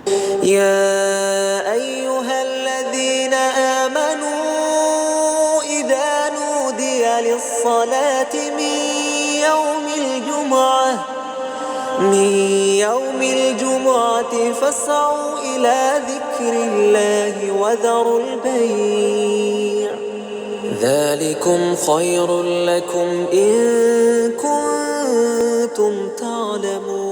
يا أيها الذين آمنوا إذا نودي للصلاة من يوم الجمعة فاسعوا إلى ذكر الله وذروا البيع ذلكم خير لكم إن كنتم تعلمون.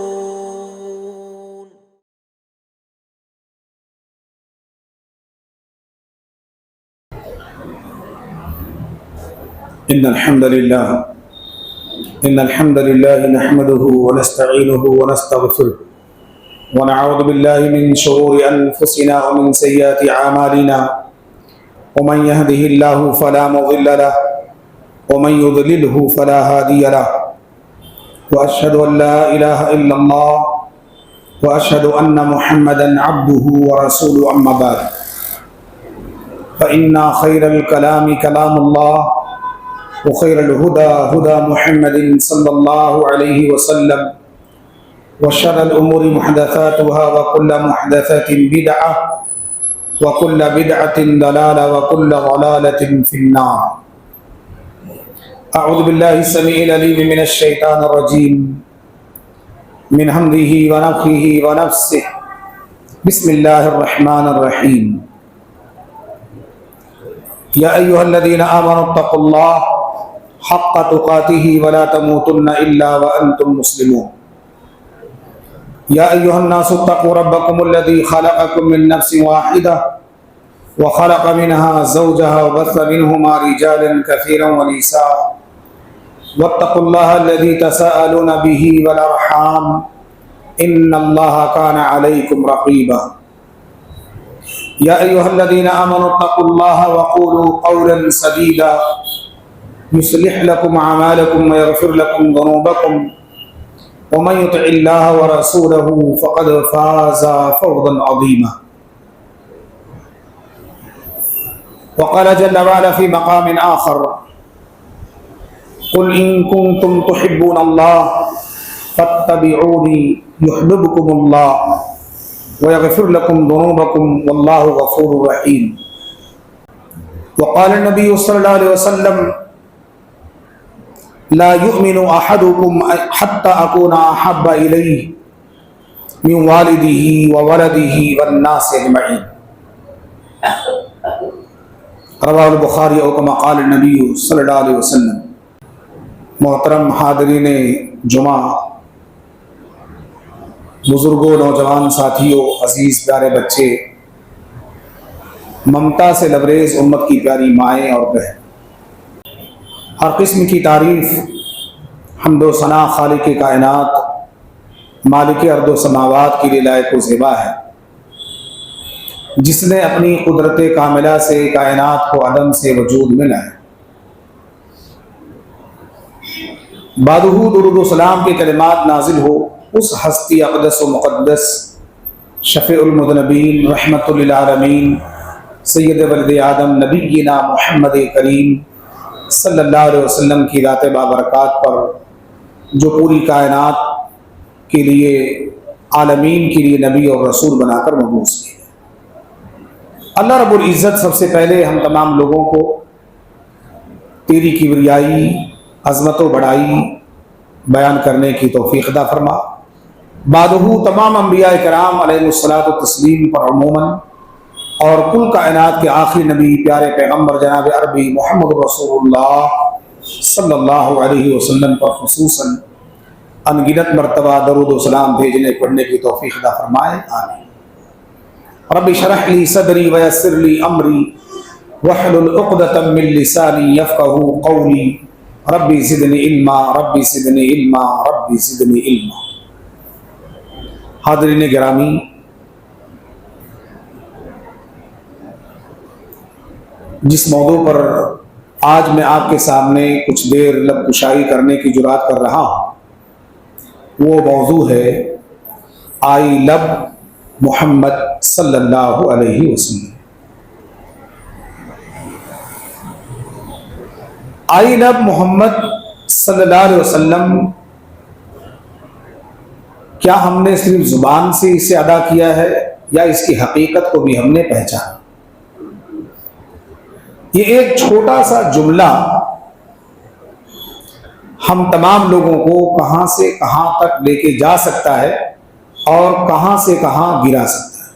إن الحمد لله نحمده ونستعينه ونستغفره ونعوذ بالله من شرور أنفسنا ومن سيئات أعمالنا ومن يهده الله فلا مضل له ومن يضلله فلا هادي له وأشهد أن لا إله إلا الله وأشهد أن محمدا عبده ورسوله. أما بعد فإن خير الكلام كلام الله وخير الهدى هدى محمد صلى الله عليه وسلم وشر الأمور محدثاتها وكل محدثة بدعة وكل بدعة ضلالة وكل ضلالة في النار. أعوذ بالله السميع العليم من الشيطان الرجيم من همزه ونفخه ونفسه. بسم الله الرحمن الرحيم. يا أيها الذين آمنوا اتقوا الله حق تقاته ولا تموتن إلا وأنتم مسلمون. يا أيها الناس اتقوا ربكم الذي خلقكم من نفس واحدة وخلق منها زوجها وبث منهما رجالا كثيرا ونساء واتقوا الله الذي تساءلون به والأرحام إن الله كان عليكم رقيبا. يا أيها الذين آمنوا اتقوا الله وقولوا قولا سديدا يصلح لكم أعمالكم ويغفر لكم ذنوبكم ومن يطع الله ورسوله فقد فاز فوزا عظيما. وقال جل وعلا في مقام آخر قل إن كنتم تحبون الله فاتبعوني يحببكم الله ويغفر لكم ذنوبكم والله غفور رحيم. وقال النبي صلى الله عليه وسلم لا يؤمن أحدكم حتى أكون أحب إليه من والده وولده والناس أجمعين. رواه البخاری او کما قال النبی صلی اللہ علیہ وسلم. محترم حاضرین جمعہ، بزرگوں، نوجوان ساتھیوں، عزیز پیارے بچے، ممتا سے لبریز امت کی پیاری مائیں اور بہن، ہر قسم کی تعریف، حمد و ثنا خالق کائنات، مالک ارض و سماوات کے لیے لائق و زیبا ہے، جس نے اپنی قدرت کاملہ سے کائنات کو عدم سے وجود میں لایا. بعدہ درود و سلام کے کلمات نازل ہو اس ہستی اقدس و مقدس شفیع المذنبین رحمت للعالمین سید ولد آدم نبینا محمد کریم صلی اللہ علیہ وسلم کی ذات بابرکات پر، جو پوری کائنات کے لیے، عالمین کے لیے نبی اور رسول بنا کر مبعوث کیے. اللہ رب العزت سب سے پہلے ہم تمام لوگوں کو تیری کبریائی، عظمت و بڑائی بیان کرنے کی توفیق عطا فرما. بعدہ تمام انبیاء کرام علیہ الصلاۃ والتسلیم پر عموماً اور کل کائنات کے آخری نبی پیارے پیغمبر جناب عربی محمد رسول اللہ صلی اللہ علیہ وسلم پر خصوصاً انگنت مرتبہ درود و سلام بھیجنے پڑھنے کی توفیق عطا فرمائے. آمین. رب اشرح لی صدری ویسر لی امری واحلل عقدۃ من لسانی یفقہوا قولی ربی زدنی علما ربی زدنی علما ربی زدنی علما. حاضرین گرامی، جس موضوع پر آج میں آپ کے سامنے کچھ دیر لب کشائی کرنے کی جرات کر رہا ہوں، وہ موضوع ہے آئی لب محمد صلی اللہ علیہ وسلم. آئی لب محمد صلی اللہ علیہ وسلم کیا ہم نے صرف زبان سے اسے ادا کیا ہے یا اس کی حقیقت کو بھی ہم نے پہچانا۔ یہ ایک چھوٹا سا جملہ ہم تمام لوگوں کو کہاں سے کہاں تک لے کے جا سکتا ہے اور کہاں سے کہاں گرا سکتا ہے۔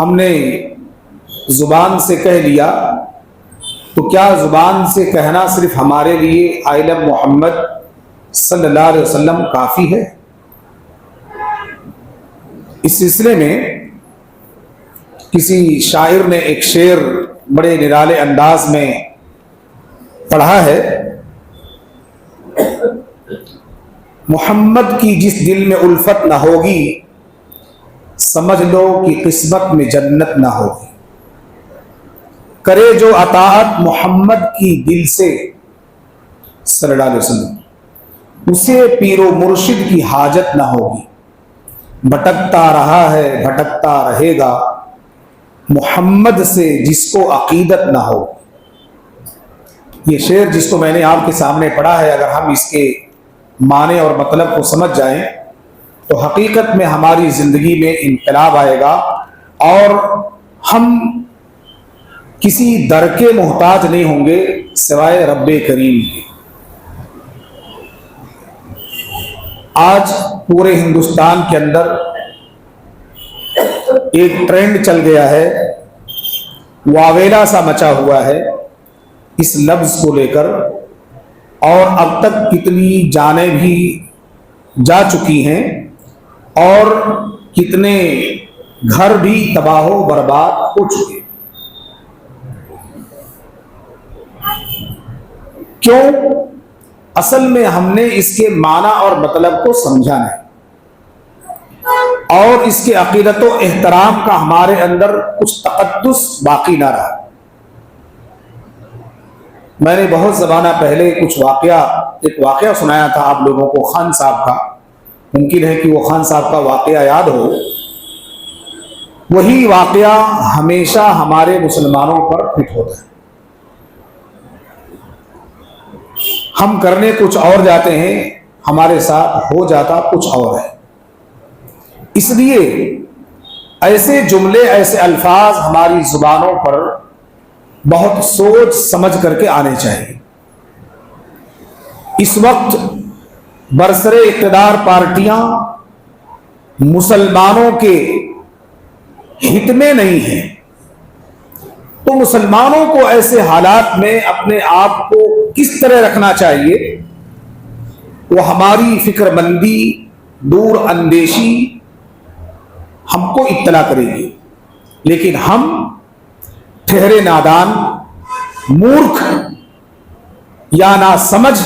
ہم نے زبان سے کہہ لیا تو کیا زبان سے کہنا صرف ہمارے لیے آئلہ محمد صلی اللہ علیہ وسلم کافی ہے؟ اس سلسلے میں کسی شاعر نے ایک شعر بڑے نرالے انداز میں پڑھا ہے، محمد کی جس دل میں الفت نہ ہوگی سمجھ لو کہ قسمت میں جنت نہ ہوگی، کرے جو اطاعت محمد کی دل سے صلی اللہ علیہ وسلم اسے پیر و مرشد کی حاجت نہ ہوگی، بھٹکتا رہا ہے بھٹکتا رہے گا محمد سے جس کو عقیدت نہ ہو۔ یہ شعر جس کو میں نے آپ کے سامنے پڑھا ہے، اگر ہم اس کے معنی اور مطلب کو سمجھ جائیں تو حقیقت میں ہماری زندگی میں انقلاب آئے گا اور ہم کسی در کے محتاج نہیں ہوں گے سوائے رب کریم کے۔ آج پورے ہندوستان کے اندر ایک ٹرینڈ چل گیا ہے، واویلا سا مچا ہوا ہے اس لفظ کو لے کر، اور اب تک کتنی جانیں بھی جا چکی ہیں اور کتنے گھر بھی تباہ و برباد ہو چکے۔ کیوں؟ اصل میں ہم نے اس کے معنی اور مطلب کو سمجھا نہیں، اور اس کے عقیدت و احترام کا ہمارے اندر کچھ تقدس باقی نہ رہا۔ میں نے بہت زمانہ پہلے ایک واقعہ سنایا تھا آپ لوگوں کو خان صاحب کا، ممکن ہے کہ وہ خان صاحب کا واقعہ یاد ہو۔ وہی واقعہ ہمیشہ ہمارے مسلمانوں پر فٹ ہوتا ہے، ہم کرنے کچھ اور جاتے ہیں، ہمارے ساتھ ہو جاتا کچھ اور ہے۔ اس لیے ایسے جملے ایسے الفاظ ہماری زبانوں پر بہت سوچ سمجھ کر کے آنے چاہیے۔ اس وقت برسر اقتدار پارٹیاں مسلمانوں کے ہت میں نہیں ہیں، تو مسلمانوں کو ایسے حالات میں اپنے آپ کو کس طرح رکھنا چاہیے، وہ ہماری فکر مندی دور اندیشی ہم کو اطلاع کرے گی، لیکن ہم ٹھہرے نادان، مورکھ یا نہ سمجھ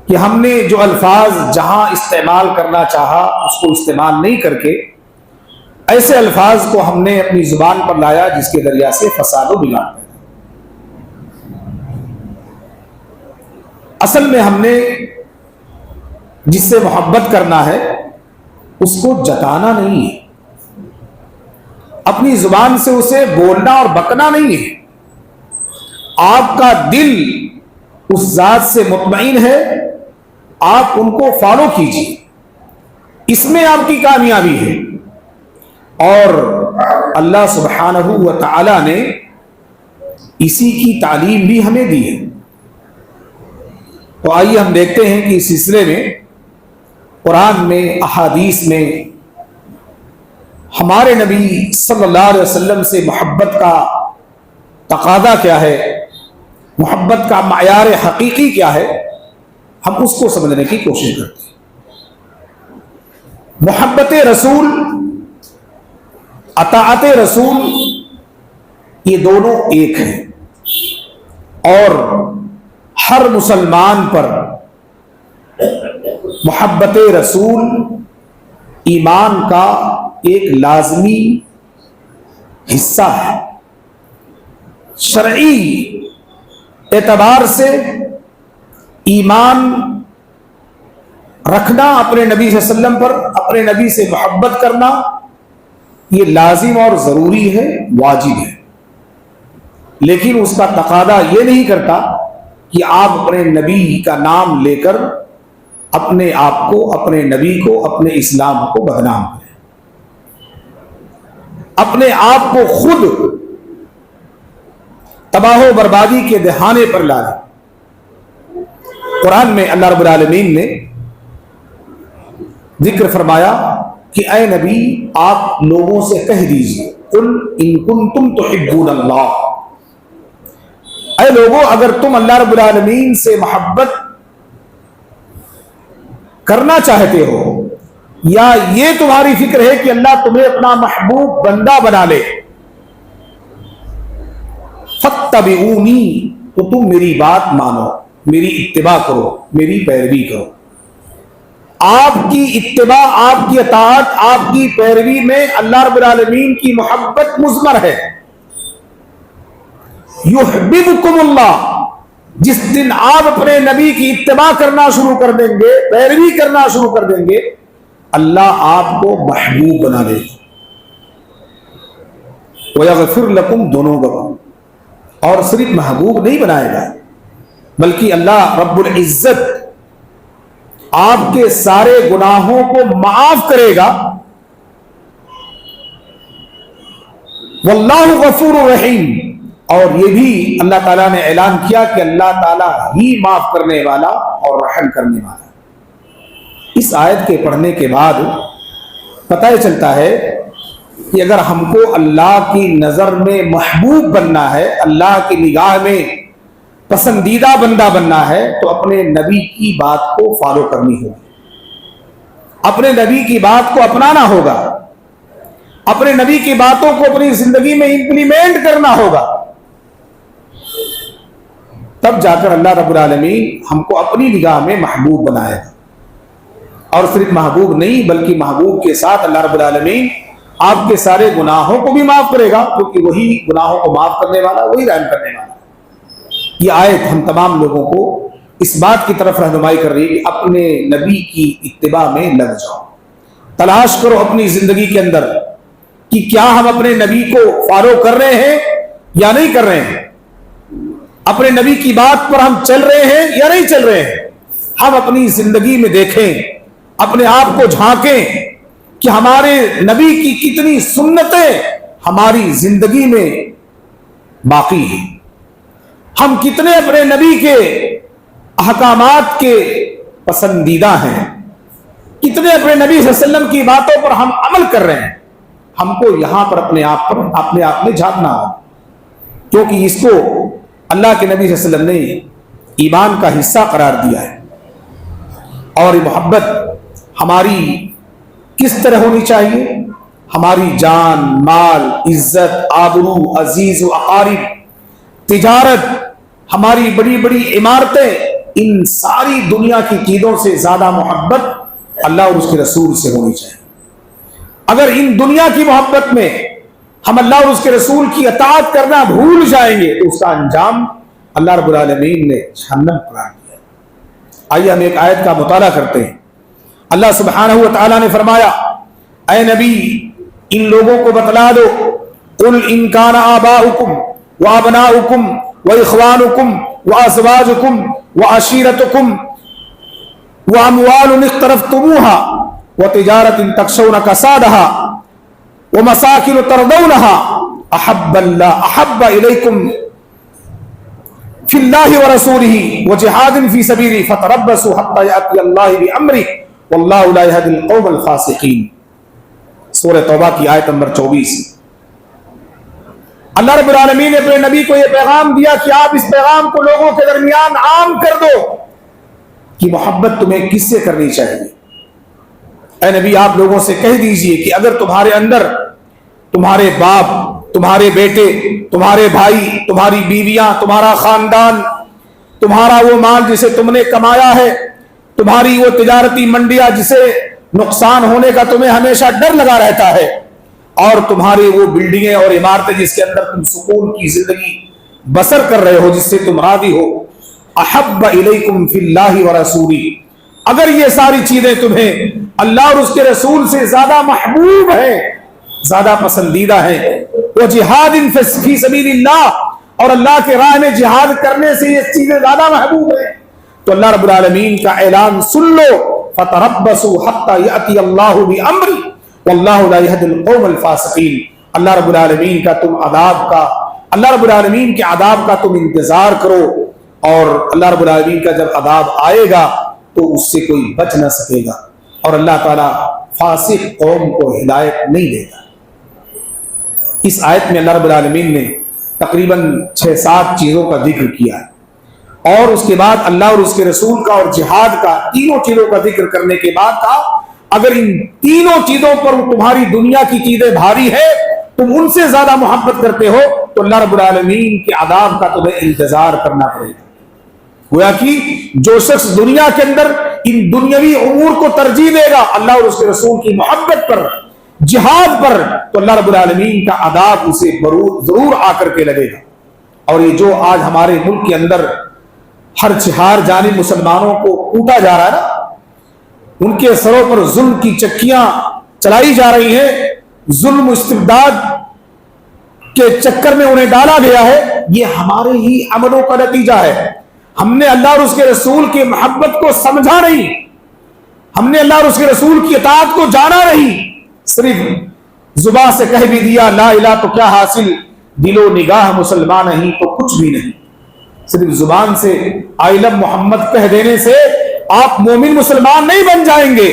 کہ ہم نے جو الفاظ جہاں استعمال کرنا چاہا اس کو استعمال نہیں کر کے ایسے الفاظ کو ہم نے اپنی زبان پر لایا جس کے ذریعہ سے فساد و بگاڑ پیدا۔ اصل میں ہم نے جس سے محبت کرنا ہے اس کو جتانا نہیں ہے، اپنی زبان سے اسے بولنا اور بکنا نہیں ہے۔ آپ کا دل اس ذات سے مطمئن ہے، آپ ان کو فالو کیجیے، اس میں آپ کی کامیابی ہے۔ اور اللہ سبحانہ و تعالی نے اسی کی تعلیم بھی ہمیں دی ہے۔ تو آئیے ہم دیکھتے ہیں کہ اس سلسلے میں قرآن میں، احادیث میں ہمارے نبی صلی اللہ علیہ وسلم سے محبت کا تقاضا کیا ہے، محبت کا معیار حقیقی کیا ہے، ہم اس کو سمجھنے کی کوشش کرتے ہیں۔ محبت رسول، اطاعت رسول، یہ دونوں ایک ہیں، اور ہر مسلمان پر محبت رسول ایمان کا ایک لازمی حصہ ہے۔ شرعی اعتبار سے ایمان رکھنا، اپنے نبی صلی اللہ علیہ وسلم پر، اپنے نبی سے محبت کرنا، یہ لازم اور ضروری ہے، واجب ہے۔ لیکن اس کا تقاضا یہ نہیں کرتا کہ آپ اپنے نبی کا نام لے کر اپنے آپ کو، اپنے نبی کو، اپنے اسلام کو بدنام کریں، اپنے آپ کو خود تباہ و بربادی کے دہانے پر لا لیں۔ قرآن میں اللہ رب العالمین نے ذکر فرمایا کہ اے نبی آپ لوگوں سے کہہ دیجئے قل ان کنتم تحبون اللہ، اے لوگوں اگر تم اللہ رب العالمین سے محبت کرنا چاہتے ہو یا یہ تمہاری فکر ہے کہ اللہ تمہیں اپنا محبوب بندہ بنا لے، فاتبعونی، تو تم میری بات مانو، میری اتباع کرو، میری پیروی کرو۔ آپ کی اتباع، آپ کی اطاعت، آپ کی پیروی میں اللہ رب العالمین کی محبت مضمر ہے۔ یحببکم اللہ، جس دن آپ اپنے نبی کی اتباع کرنا شروع کر دیں گے، پیروی کرنا شروع کر دیں گے، اللہ آپ کو محبوب بنا دے گا۔ وَيَغْفِرْ لَكُمْ ذُنُوبَكُمْ، اور صرف محبوب نہیں بنائے گا بلکہ اللہ رب العزت آپ کے سارے گناہوں کو معاف کرے گا۔ واللہ غفور رحیم، اور یہ بھی اللہ تعالیٰ نے اعلان کیا کہ اللہ تعالیٰ ہی معاف کرنے والا اور رحم کرنے والا ہے۔ اس آیت کے پڑھنے کے بعد پتہ چلتا ہے کہ اگر ہم کو اللہ کی نظر میں محبوب بننا ہے، اللہ کی نگاہ میں پسندیدہ بندہ بننا ہے، تو اپنے نبی کی بات کو فالو کرنی ہوگی، اپنے نبی کی بات کو اپنانا ہوگا، اپنے نبی کی باتوں کو اپنی زندگی میں امپلیمنٹ کرنا ہوگا، تب جا کر اللہ رب العالمین ہم کو اپنی نگاہ میں محبوب بنائے گا۔ اور صرف محبوب نہیں بلکہ محبوب کے ساتھ اللہ رب العالمین آپ کے سارے گناہوں کو بھی معاف کرے گا، کیونکہ وہی گناہوں کو معاف کرنے والا، وہی رحم کرنے والا۔ یہ آیت ہم تمام لوگوں کو اس بات کی طرف رہنمائی کر رہی ہے کہ اپنے نبی کی اتباع میں لگ جاؤ، تلاش کرو اپنی زندگی کے اندر کہ کیا ہم اپنے نبی کو فالو کر رہے ہیں یا نہیں کر رہے ہیں، اپنے نبی کی بات پر ہم چل رہے ہیں یا نہیں چل رہے ہیں۔ ہم اپنی زندگی میں دیکھیں، اپنے آپ کو جھانکیں کہ ہمارے نبی کی کتنی سنتیں ہماری زندگی میں باقی ہیں، ہم کتنے اپنے نبی کے احکامات کے پسندیدہ ہیں، کتنے اپنے نبی صلی اللہ علیہ وسلم کی باتوں پر ہم عمل کر رہے ہیں۔ ہم کو یہاں پر اپنے آپ میں جھانکنا ہو، کیونکہ اس کو اللہ کے نبی صلی اللہ علیہ وسلم نے ایمان کا حصہ قرار دیا ہے۔ اور یہ محبت ہماری کس طرح ہونی چاہیے؟ ہماری جان، مال، عزت، آبرو، عزیز و اقارب، تجارت، ہماری بڑی بڑی عمارتیں، ان ساری دنیا کی چیزوں سے زیادہ محبت اللہ اور اس کے رسول سے ہونی چاہیے۔ اگر ان دنیا کی محبت میں ہم اللہ اور اس کے رسول کی اطاعت کرنا بھول جائیں گے تو اس کا انجام اللہ رب العالمین نے جہنم قرار دیا۔ آئیے ہم ایک آیت کا مطالعہ کرتے ہیں۔ اللہ سبحانہ و تعالیٰ نے فرمایا، اے نبی ان لوگوں کو بتلا دو، قل ان کان آباؤکم وابناؤکم واخوانکم وازواجکم وعشیرتکم واموال اقترفتموها وتجارت تخشون کسادها ومساکن ترضونها احب الیکم فی اللہ ورسولہ وجہاد فی سبیلہ فتربصوا حتی یأتی اللہ بامرہ واللہ لا یہدی القوم الفاسقین۔ سورہ توبہ کی آیت نمبر 24۔ اللہ رب العالمین نے اپنے نبی کو یہ پیغام دیا کہ آپ اس پیغام کو لوگوں کے درمیان عام کر دو کہ محبت تمہیں کس سے کرنی چاہیے۔ اے نبی آپ لوگوں سے کہہ دیجئے کہ اگر تمہارے اندر تمہارے باپ، تمہارے بیٹے، تمہارے بھائی، تمہاری بیویاں، تمہارا خاندان، تمہارا وہ مال جسے تم نے کمایا ہے، تمہاری وہ تجارتی منڈیاں جسے نقصان ہونے کا تمہیں ہمیشہ ڈر لگا رہتا ہے، اور تمہاری وہ بلڈنگیں اور عمارتیں جس کے اندر تم سکون کی زندگی بسر کر رہے ہو، جس سے تم راضی ہو، احب الیکم فی اللہ ورسولہ، اگر یہ ساری چیزیں تمہیں اللہ اور اس کے رسول سے زیادہ محبوب ہیں، زیادہ پسندیدہ ہیں، وجہاد فی سبیل اللہ، اور اللہ کے راہ میں جہاد کرنے سے یہ چیزیں زیادہ محبوب ہیں، تو اللہ رب العالمین کا اعلان سن لو، فتربصوا حتی یأتی اللہ بامرہ واللہ لا یہدی القوم الفاسقین۔ اللہ رب العالمین کا تم عذاب کا، اللہ رب العالمین کے عذاب کا تم انتظار کرو، اور اللہ رب العالمین کا جب عذاب آئے گا تو اس سے کوئی بچ نہ سکے گا، اور اللہ تعالیٰ فاسق قوم کو ہدایت نہیں دے گا۔ اس آیت میں اللہ رب العالمین نے تقریباً 6-7 چیزوں کا ذکر کیا ہے، اور اس کے بعد اللہ اور اس کے رسول کا اور جہاد کا، تینوں چیزوں کا ذکر کرنے کے بعد کہا اگر ان تینوں چیزوں پر تمہاری دنیا کی چیزیں بھاری ہے، تم ان سے زیادہ محبت کرتے ہو، تو اللہ رب العالمین کے عذاب کا تمہیں انتظار کرنا پڑے گا۔ گویا کہ جو شخص دنیا کے اندر ان دنیاوی امور کو ترجیح دے گا اللہ اور اس کے رسول کی محبت پر، جہاد پر، تو اللہ رب العالمین کا عذاب اسے ضرور آ کر کے لگے گا۔ اور یہ جو آج ہمارے ملک کے اندر ہر جانب مسلمانوں کو کوٹا جا رہا ہے نا، ان کے سروں پر ظلم کی چکیاں چلائی جا رہی ہیں، ظلم و استبداد کے چکر میں انہیں ڈالا گیا ہے، یہ ہمارے ہی عملوں کا نتیجہ ہے۔ ہم نے اللہ اور اس کے رسول کی محبت کو سمجھا نہیں، ہم نے اللہ اور اس کے رسول کی اطاعت کو جانا نہیں، صرف زبان سے کہہ بھی دیا لا الہ تو کیا حاصل، دل و نگاہ مسلمان نہیں تو کچھ بھی نہیں۔ صرف زبان سے آئی لو محمد کہہ دینے سے آپ مومن مسلمان نہیں بن جائیں گے،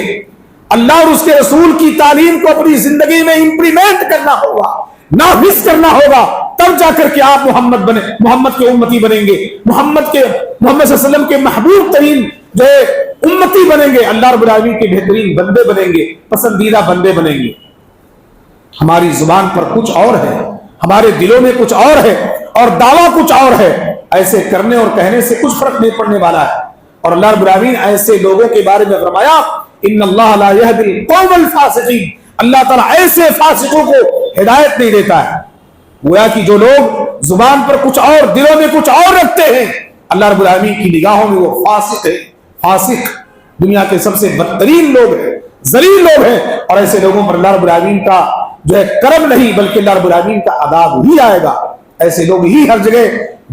اللہ اور اس کے رسول کی تعلیم کو اپنی زندگی میں امپلیمنٹ کرنا ہوگا، نافذ کرنا ہوگا، تب جا کر کے آپ محمد کے امتی بنیں گے، محمد صلی اللہ علیہ وسلم کے محبوب ترین جو امتی بنیں گے، اللہ رب العالمین کے بہترین بندے بنیں گے، پسندیدہ بندے بنیں گے۔ ہماری زبان پر کچھ اور ہے، ہمارے دلوں میں کچھ اور ہے، اور دعویٰ کچھ اور ہے۔ ایسے کرنے اور کہنے سے کچھ فرق نہیں پڑنے والا ہے، اور اللہ رب العالمین ایسے لوگوں کے بارے میں فرمایا ان اللہ لا یہدی القوم الفاسقین، اللہ تعالیٰ ایسے فاسقوں کو ہدایت نہیں دیتا ہے۔ گویا کہ جو لوگ زبان پر کچھ اور دلوں میں کچھ اور رکھتے ہیں، اللہ رب العالمین کی نگاہوں میں وہ فاسق ہے۔ فاسق دنیا کے سب سے بدترین لوگ ہیں، ذلیل لوگ ہیں، اور ایسے لوگوں پر اللہ رب العالمین کا جو ہے کرم نہیں بلکہ اللہ رب العالمین کا عذاب ہی آئے گا۔ ایسے لوگ ہی ہر جگہ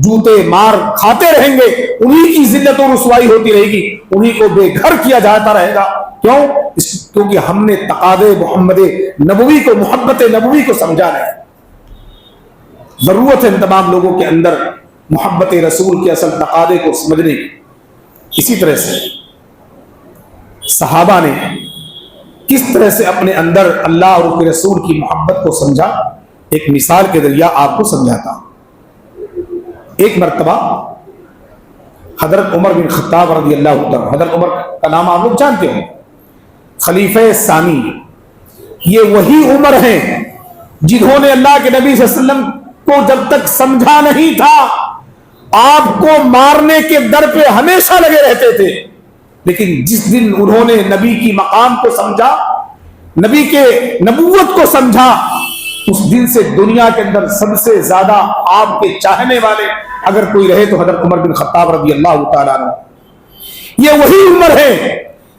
جوتے مار کھاتے رہیں گے، انہی کی ذلت و رسوائی ہوتی رہے گی، انہی کو بے گھر کیا جاتا رہے گا۔ کیوں؟ کیونکہ ہم نے تقاضے محمد نبوی کو، محبت نبوی کو سمجھا نہیں۔ ضرورت ہے تمام لوگوں کے اندر محبت رسول کے اصل تقاضے کو سمجھنے کی۔ اسی طرح سے صحابہ نے کس طرح سے اپنے اندر اللہ اور اس کے رسول کی محبت کو سمجھا، ایک مثال کے ذریعہ آپ کو سمجھاتا ہوں۔ ایک مرتبہ حضرت عمر بن خطاب رضی اللہ عنہ، حضرت عمر کا نام آپ لوگ جانتے ہوں، خلیفہ ثانی، یہ وہی عمر ہیں جنہوں نے اللہ کے نبی صلی اللہ علیہ وسلم کو جب تک سمجھا نہیں تھا آپ کو مارنے کے در پہ ہمیشہ لگے رہتے تھے، لیکن جس دن انہوں نے نبی کی مقام کو سمجھا، نبی کے نبوت کو سمجھا، اس دن سے دنیا کے اندر سب سے زیادہ آپ کے چاہنے والے اگر کوئی رہے تو حضرت عمر بن خطاب رضی اللہ تعالیٰ عنہ۔ یہ وہی عمر ہے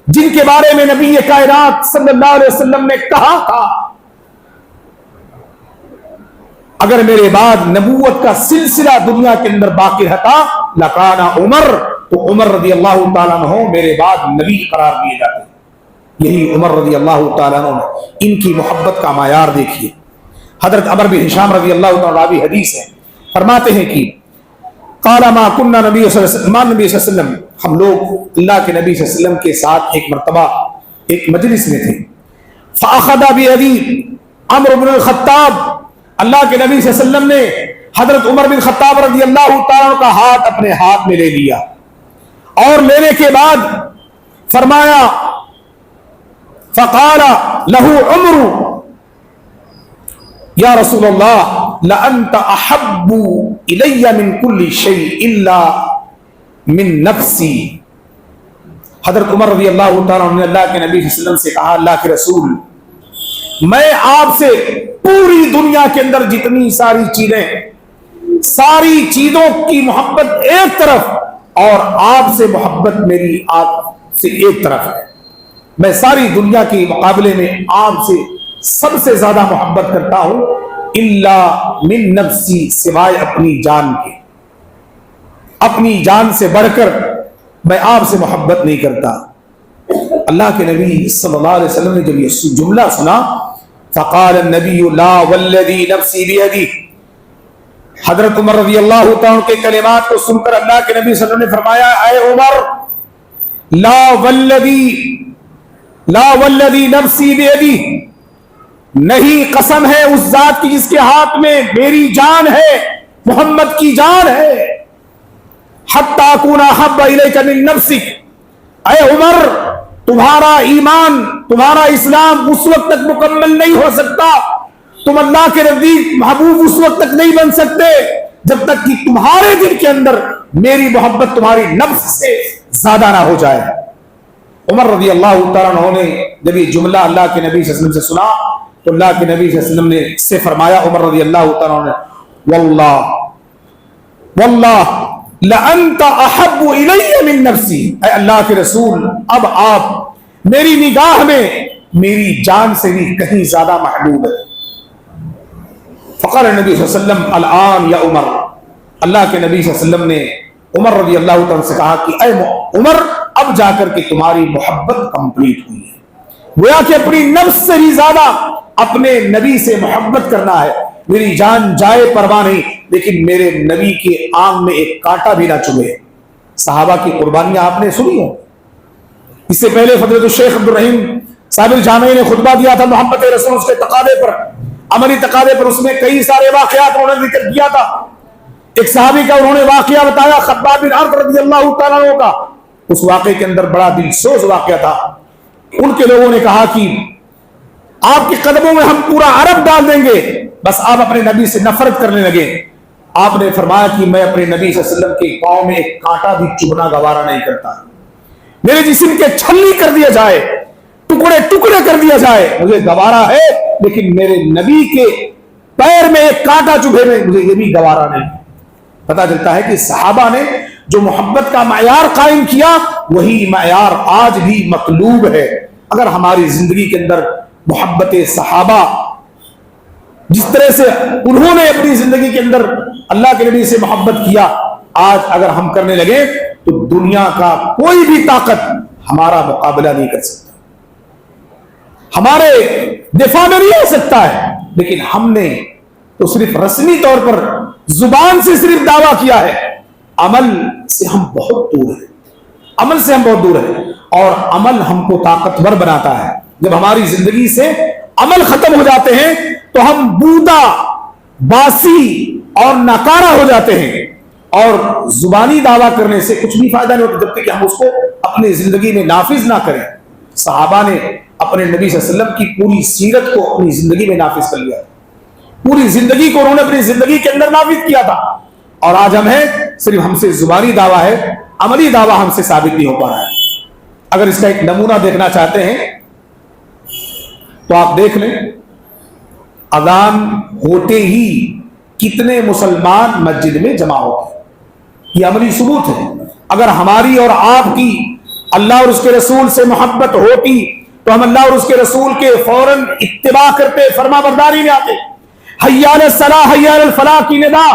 جن کے بارے میں نبی کائنات صلی اللہ علیہ وسلم نے کہا تھا اگر میرے بعد نبوت کا سلسلہ دنیا کے اندر باقی رہتا لکان عمر، تو عمر رضی اللہ تعالیٰ عنہ میرے بعد نبی قرار دیے جاتے۔ یہی عمر رضی اللہ تعالیٰ عنہ، ان کی محبت کا معیار دیکھیے۔ حضرت عمر بن ہشام رضی اللہ تعالیٰ راوی حدیث ہے، فرماتے ہیں کہ قال ما كنا نبی صلی اللہ علیہ وسلم، ہم لوگ اللہ کے نبی صلی اللہ علیہ وسلم کے ساتھ ایک مرتبہ ایک مجلس میں تھے، فاخذ بيدي عمرو بن الخطاب، اللہ کے نبی صلی اللہ علیہ وسلم نے حضرت عمر بن خطاب رضی اللہ تعالیٰ کا ہاتھ اپنے ہاتھ میں لے لیا، اور لینے کے بعد فرمایا فقال له عمر یا رسول اللہ لأنت احب الی من کل شیء الا من نفسی۔ حضرت عمر رضی اللہ تعالیٰ نے اللہ کے نبی صلی اللہ علیہ وسلم سے کہا اللہ کے رسول، میں آپ سے پوری دنیا کے اندر جتنی ساری چیزیں، ساری چیزوں کی محبت ایک طرف، اور آپ سے محبت میری آپ سے ایک طرف ہے، میں ساری دنیا کے مقابلے میں آپ سے سب سے زیادہ محبت کرتا ہوں، الا من نفسی، سوائے اپنی جان کے، اپنی جان سے بڑھ کر میں آپ سے محبت نہیں کرتا. اللہ کے نبی صلی اللہ علیہ وسلم نے جب یہ جملہ سنا فقال النبی لا والذی نفسی بیدی. حضرت عمر رضی اللہ تعالیٰ کے کلمات کو سن کر اللہ کے نبی صلی اللہ علیہ وسلم نے فرمایا اے عمر لا والذی نفسی بیدی، نہیں، قسم ہے اس ذات کی جس کے ہاتھ میں میری جان ہے، محمد کی جان ہے، حتی اکون احب الیک من نفسک. اے عمر، تمہارا ایمان، تمہارا اسلام اس وقت تک مکمل نہیں ہو سکتا، تم اللہ کے نزدیک محبوب اس وقت تک نہیں بن سکتے جب تک کہ تمہارے دل کے اندر میری محبت تمہاری نفس سے زیادہ نہ ہو جائے. عمر رضی اللہ تعالیٰ عنہ نے جب یہ جملہ اللہ کے نبی صلی اللہ علیہ وسلم سے سنا تو اللہ کے نبی صلی اللہ علیہ وسلم نے سے فرمایا، عمر رضی اللہ تعالیٰ عنہ نے، واللہ لأنت احب الی من نفسی. اے اللہ کے رسول، اب آپ میری نگاہ میں میری جان سے بھی کہیں زیادہ محبوب ہے. فقال نبی صلی اللہ علیہ وسلم الان یا عمر. اللہ کے نبی صلی اللہ علیہ وسلم نے عمر رضی اللہ تعالیٰ سے کہا کہ اے عمر، اب جا کر کے تمہاری محبت کمپلیٹ ہوئی ہے. گویا کہ اپنی نفس سے بھی زیادہ اپنے نبی سے محبت کرنا ہے. میری جان جائے پرواہ نہیں، لیکن میرے نبی کے آنکھ میں ایک کانٹا بھی نہ چبھے. صحابہ کی قربانیاں آپ نے سنی ہوں. اس سے پہلے فضیلت الشیخ عبدالرحیم صاحب الجامعہ نے خطبہ دیا تھا محبت رسول کے تقاضے پر، عملی تقاضے پر. اس میں کئی سارے واقعات انہوں نے ذکر کیا تھا. ایک صحابی کا انہوں نے واقعہ بتایا، خباب بن عرب رضی اللہ تعالیٰ عنہ کا. اس واقعے کے اندر بڑا دل سوز واقعہ تھا. ان کے لوگوں نے کہا کہ آپ کے قدموں میں ہم پورا عرب ڈال دیں گے، بس آپ اپنے نبی سے نفرت کرنے لگے. آپ نے فرمایا کہ میں اپنے نبی صلی اللہ علیہ وسلم کے پاؤں میں ایک کانٹا بھی چبھنا گوارا نہیں کرتا. میرے جسم کے چھلنی کر دیا جائے، ٹکڑے ٹکڑے کر دیا جائے، مجھے گوارا ہے، لیکن میرے نبی کے پیر میں ایک کانٹا چبھے میں مجھے یہ بھی گوارا نہیں. پتا چلتا ہے کہ صحابہ نے جو محبت کا معیار قائم کیا وہی معیار آج بھی مطلوب ہے. اگر ہماری زندگی کے اندر محبت صحابہ جس طرح سے انہوں نے اپنی زندگی کے اندر اللہ کے نبی سے محبت کیا، آج اگر ہم کرنے لگے تو دنیا کا کوئی بھی طاقت ہمارا مقابلہ نہیں کر سکتا، ہمارے دفاع میں نہیں ہو سکتا ہے. لیکن ہم نے تو صرف رسمی طور پر زبان سے صرف دعویٰ کیا ہے، عمل سے ہم بہت دور ہیں. عمل سے ہم بہت دور ہیں، اور عمل ہم کو طاقتور بناتا ہے. جب ہماری زندگی سے عمل ختم ہو جاتے ہیں تو ہم بودا، باسی اور ناکارہ ہو جاتے ہیں، اور زبانی دعویٰ کرنے سے کچھ بھی فائدہ نہیں ہوتا جب تک کہ ہم اس کو اپنی زندگی میں نافذ نہ کریں. صحابہ نے اپنے نبی صلی اللہ علیہ وسلم کی پوری سیرت کو اپنی زندگی میں نافذ کر لیا، پوری زندگی کو انہوں نے اپنی زندگی کے اندر نافذ کیا تھا. اور آج ہم ہیں صرف ہم سے زبانی دعویٰ ہے، عملی دعویٰ ہم سے ثابت نہیں ہو پا رہا ہے. اگر اس کا ایک نمونہ دیکھنا چاہتے ہیں تو آپ دیکھ لیں، اذان ہوتے ہی کتنے مسلمان مسجد میں جمع ہوتے ہیں. یہ عملی ثبوت ہے. اگر ہماری اور آپ کی اللہ اور اس کے رسول سے محبت ہوتی تو ہم اللہ اور اس کے رسول کے فوراً اتباع کرتے، فرما برداری میں آتے. حی علی الصلاۃ، حی علی الفلاح کی ندا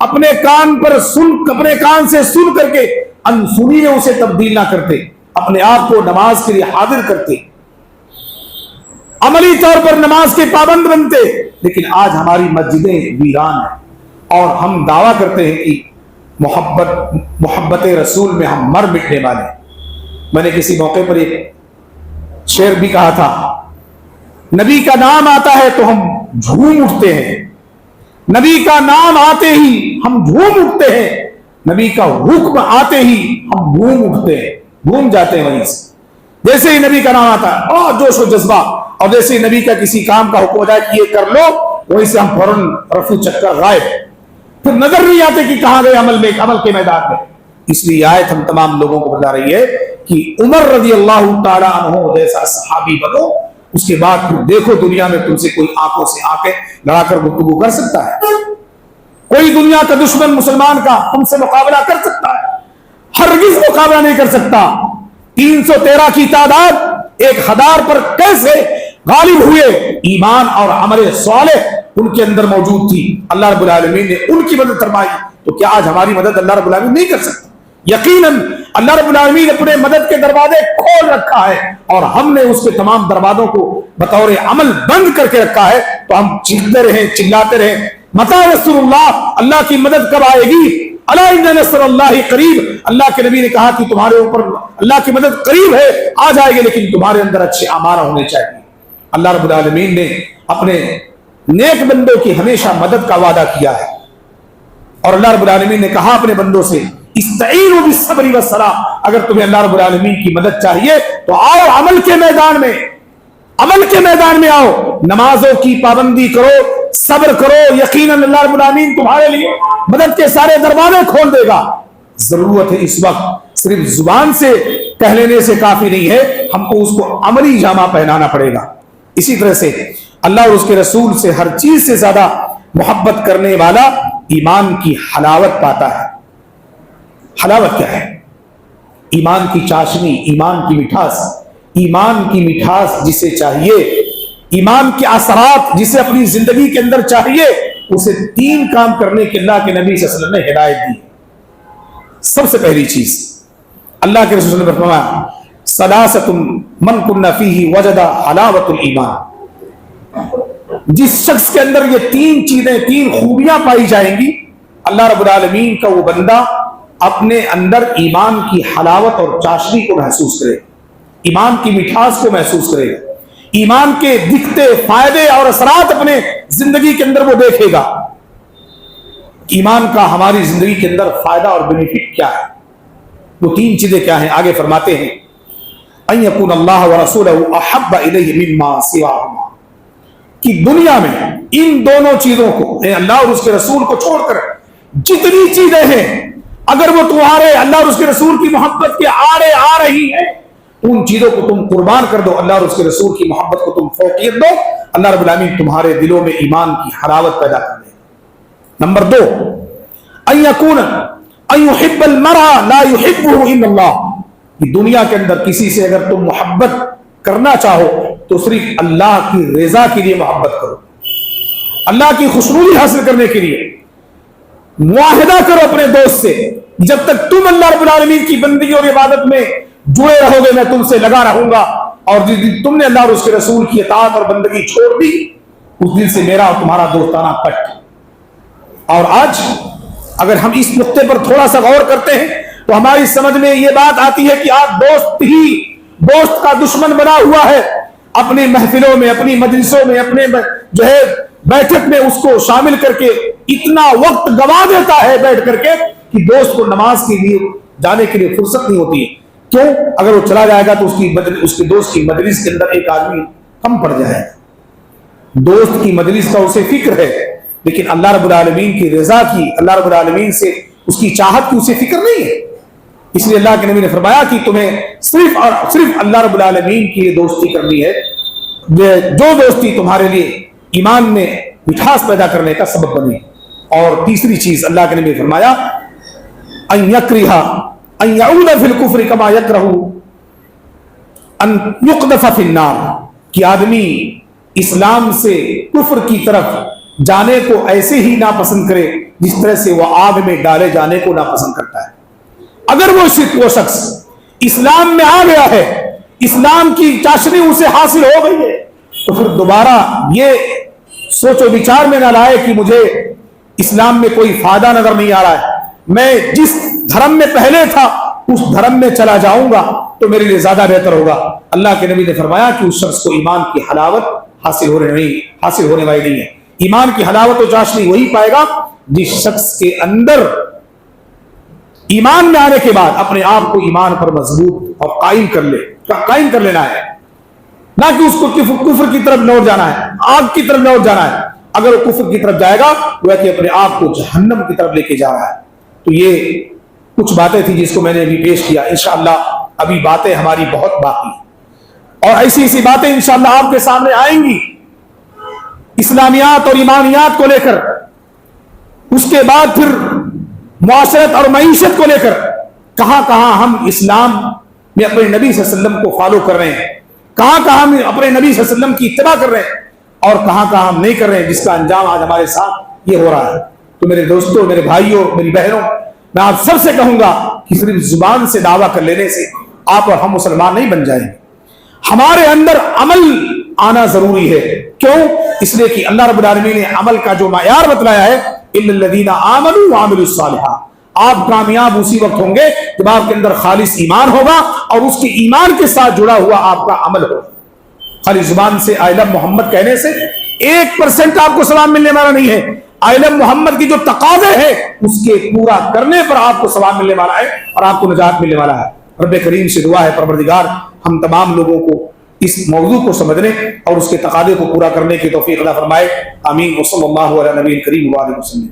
اپنے کان پر اپنے کان سے سن کر کے انسنی میں اسے تبدیل نہ کرتے، اپنے آپ کو نماز کے لیے حاضر کرتے، عملی طور پر نماز کے پابند بنتے. لیکن آج ہماری مسجدیں ویران ہیں، اور ہم دعویٰ کرتے ہیں کہ محبت رسول میں ہم مر مٹنے والے. میں نے کسی موقع پر ایک شعر بھی کہا تھا، نبی کا نام آتا ہے تو ہم جھوم اٹھتے ہیں، نبی کا نام آتے ہی ہم جھوم اٹھتے ہیں، نبی کا حکم آتے ہی ہم گھوم اٹھتے ہیں، گھوم جاتے ہیں وہیں سے. جیسے ہی نبی کا نام آتا ہے اور جوش و جذبہ، اور جیسے ہی نبی کا کسی کام کا حکم ہو جائے کہ یہ کر لو، وہیں سے ہم فوراً رفو چکر غائب، پھر نظر نہیں آتے کہ کہاں گئے عمل کے میدان میں. اس لیے آیت ہم تمام لوگوں کو بتا رہی ہے کہ عمر رضی اللہ تعالیٰ عنہ جیسا صحابی بنو، اس کے بعد پھر دیکھو دنیا میں تم سے کوئی آنکھوں سے آنکھیں لڑا کر گفتگو کر سکتا ہے؟ کوئی دنیا کا دشمن مسلمان کا تم سے مقابلہ کر سکتا ہے؟ ہرگز مقابلہ نہیں کر سکتا. 313 کی تعداد 1000 پر کیسے غالب ہوئے؟ ایمان اور عمل صالح ان کے اندر موجود تھی. اللہ رب العالمین نے ان کی مدد فرمائی. تو کیا آج ہماری مدد اللہ رب العالمین نہیں کر سکتا؟ یقیناً اللہ رب العالمین نے اپنے مدد کے دروازے کھول رکھا ہے اور ہم نے اس کے تمام دروازوں کو بطور عمل بند کر کے رکھا ہے. تو ہم چیختے رہیں, چلاتے رہیں, متى نصر اللہ, اللہ کی مدد کب آئے گی؟ الا ان نصر اللہ قریب. اللہ کے نبی نے کہا کہ تمہارے اوپر اللہ کی مدد قریب ہے, آ جائے گی, لیکن تمہارے اندر اچھے اعمال ہونے چاہیے. اللہ رب العالمین نے اپنے نیک بندوں کی ہمیشہ مدد کا وعدہ کیا ہے, اور اللہ رب العالمین نے کہا اپنے بندوں سے استعینوا بالصبر والصلاۃ, اگر تمہیں اللہ رب العالمین کی مدد چاہیے تو آؤ عمل کے میدان میں, عمل کے میدان میں آؤ, نمازوں کی پابندی کرو, صبر کرو, یقیناً اللہ رب العالمین تمہارے لیے مدد کے سارے دروازے کھول دے گا. ضرورت ہے اس وقت صرف زبان سے کہہ لینے سے کافی نہیں ہے, ہم کو اس کو عملی جامہ پہنانا پڑے گا. اسی طرح سے اللہ اور اس کے رسول سے ہر چیز سے زیادہ محبت کرنے والا ایمان کی حلاوت پاتا ہے. حلاوت کیا ہے؟ ایمان کی چاشنی, ایمان کی مٹھاس. ایمان کی مٹھاس جسے چاہیے, ایمان کے اثرات جسے اپنی زندگی کے اندر چاہیے, اسے 3 کام کرنے کے اللہ کے نبی صلی اللہ علیہ وسلم نے ہدایت دی. سب سے پہلی چیز اللہ کے رسول نے فرمایا ثلاثۃ من کن فیہ وجد حلاوت الایمان. جس شخص کے اندر یہ 3 چیزیں, 3 خوبیاں پائی جائیں گی, اللہ رب العالمین کا وہ بندہ اپنے اندر ایمان کی حلاوت اور چاشنی کو محسوس کرے, ایمان کی مٹھاس کو محسوس کرے گا, ایمان کے دکھتے فائدے اور اثرات اپنے زندگی کے اندر وہ دیکھے گا. ایمان کا ہماری زندگی کے اندر فائدہ اور بینیفٹ کیا ہے؟ وہ 3 چیزیں کیا ہیں؟ آگے فرماتے ہیں ان یکون اللہ ورسولہ احب الیہ مما سواہما, کہ دنیا میں ان دونوں چیزوں کو, اللہ اور اس کے رسول کو چھوڑ کر جتنی چیزیں ہیں, اگر وہ تمہارے اللہ اور اس کے رسول کی محبت کے آڑے آ رہی ہیں, ان چیزوں کو تم قربان کر دو, اللہ اور اس کے رسول کی محبت کو تم فوقیت دو, اللہ رب العالمین تمہارے دلوں میں ایمان کی حلاوت پیدا کر دے. نمبر 2 ان یکون ان یحب المرء لا یحبہ الا اللہ, کہ دنیا کے اندر کسی سے اگر تم محبت کرنا چاہو تو صرف اللہ کی رضا کے لیے محبت کرو, اللہ کی خوشنودی حاصل کرنے کے لیے معاہدہ کرو اپنے دوست سے, جب تک تم اللہ رب العالمین کی بندگی اور عبادت میں جڑے رہو گے میں تم سے لگا رہوں گا, اور جس دن تم نے اللہ اور اس کے رسول کی اطاعت اور بندگی چھوڑ دی, اس دن سے میرا اور تمہارا دوستانہ کٹ. اور آج اگر ہم اس نقطے پر تھوڑا سا غور کرتے ہیں تو ہماری سمجھ میں یہ بات آتی ہے کہ آج دوست ہی دوست کا دشمن بنا ہوا ہے. اپنی محفلوں میں, اپنی مجلسوں میں, اپنے جو ہے بیٹھک میں اس کو شامل کر کے اتنا وقت گوا دیتا ہے بیٹھ کر کے کہ دوست کو نماز کے لیے جانے کے لیے فرصت نہیں ہوتی ہے. کیوں؟ اگر وہ چلا جائے گا تو اس کے دوست کی مجلس کے اندر ایک آدمی کم پڑ جائے گا. دوست کی مجلس کا اسے فکر ہے, لیکن اللہ رب العالمین کی رضا کی, اللہ رب العالمین سے اس کی چاہت کی اسے فکر نہیں ہے. اس لیے اللہ کے نبی نے فرمایا کہ تمہیں صرف اور صرف اللہ رب العالمین کی یہ دوستی کرنی ہے, جو دوستی تمہارے لیے ایمان میں مٹھاس پیدا کرنے کا سبب بنے. اور تیسری چیز اللہ کے نبی نے فرمایا ان یکرہ ان یعود فی الکفر کما یکرہ ان یقذف فی النار, کہ آدمی اسلام سے کفر کی طرف جانے کو ایسے ہی ناپسند کرے جس طرح سے وہ آگ میں ڈالے جانے کو ناپسند کرتا ہے. اگر وہ شخص اسلام میں آ گیا ہے, اسلام کی چاشنی اسے حاصل ہو گئی ہے, تو پھر دوبارہ یہ سوچ و بچار میں نہ لائے کہ مجھے اسلام میں کوئی فائدہ نظر نہیں آ رہا ہے, میں جس دھرم میں پہلے تھا اس دھرم میں چلا جاؤں گا تو میرے لیے زیادہ بہتر ہوگا. اللہ کے نبی نے فرمایا کہ اس شخص کو ایمان کی حلاوت حاصل ہونے والی نہیں ہے. ایمان کی حلاوت و چاشنی وہی پائے گا جس شخص کے اندر ایمان میں آنے کے بعد اپنے آپ کو ایمان پر مضبوط اور قائم کر لینا ہے, نہ کہ اس کو کفر کی طرف لوٹ جانا ہے, آگ کی طرف لوٹ جانا ہے. اگر وہ کفر کی طرف جائے گا وہ کہ اپنے آپ کو جہنم کی طرف لے کے جا رہا ہے. تو یہ کچھ باتیں تھیں جس کو میں نے ابھی پیش کیا. انشاءاللہ ابھی باتیں ہماری بہت باقی اور ایسی باتیں انشاءاللہ آپ کے سامنے آئیں گی اسلامیات اور ایمانیات کو لے کر. اس کے بعد پھر معاشرت اور معیشت کو لے کر کہاں کہاں ہم اسلام میں اپنے نبی صلی اللہ علیہ وسلم کو فالو کر رہے ہیں, کہاں کہاں ہم اپنے نبی صلی اللہ علیہ وسلم کی اتباع کر رہے ہیں اور کہاں کہاں ہم نہیں کر رہے ہیں, جس کا انجام آج ہمارے ساتھ یہ ہو رہا ہے. تو میرے دوستوں, میرے بھائیوں, میری بہنوں, میں آپ سب سے کہوں گا کہ صرف زبان سے دعویٰ کر لینے سے آپ اور ہم مسلمان نہیں بن جائیں گے. ہمارے اندر عمل آنا ضروری ہے. کیوں؟ اس لیے کہ اللہ رب العالمین نے عمل کا جو معیار بتلایا ہے اِلَّا الَّذِينَ آمَنُوا وَعَمِلُوا الصَّالِحَاتِ. آپ کامیاب اسی وقت ہوں گے جب آپ کے اندر خالص ایمان ہوگا اور اس کے ایمان کے ساتھ جڑا ہوا آپ کا عمل ہوگا. خالی زبان سے آئی لو محمد کہنے سے 1% آپ کو ثواب ملنے والا نہیں ہے. آئی لو محمد کی جو تقاضے ہیں اس کے پورا کرنے پر آپ کو ثواب ملنے والا ہے اور آپ کو نجات ملنے والا ہے. رب کریم سے دعا ہے پروردگار ہم تمام لوگوں کو اس موضوع کو سمجھنے اور اس کے تقاضے کو پورا کرنے کی توفیق عطا فرمائے. آمین. وصلی اللہ علی نبی کریم وآلہ وسلم.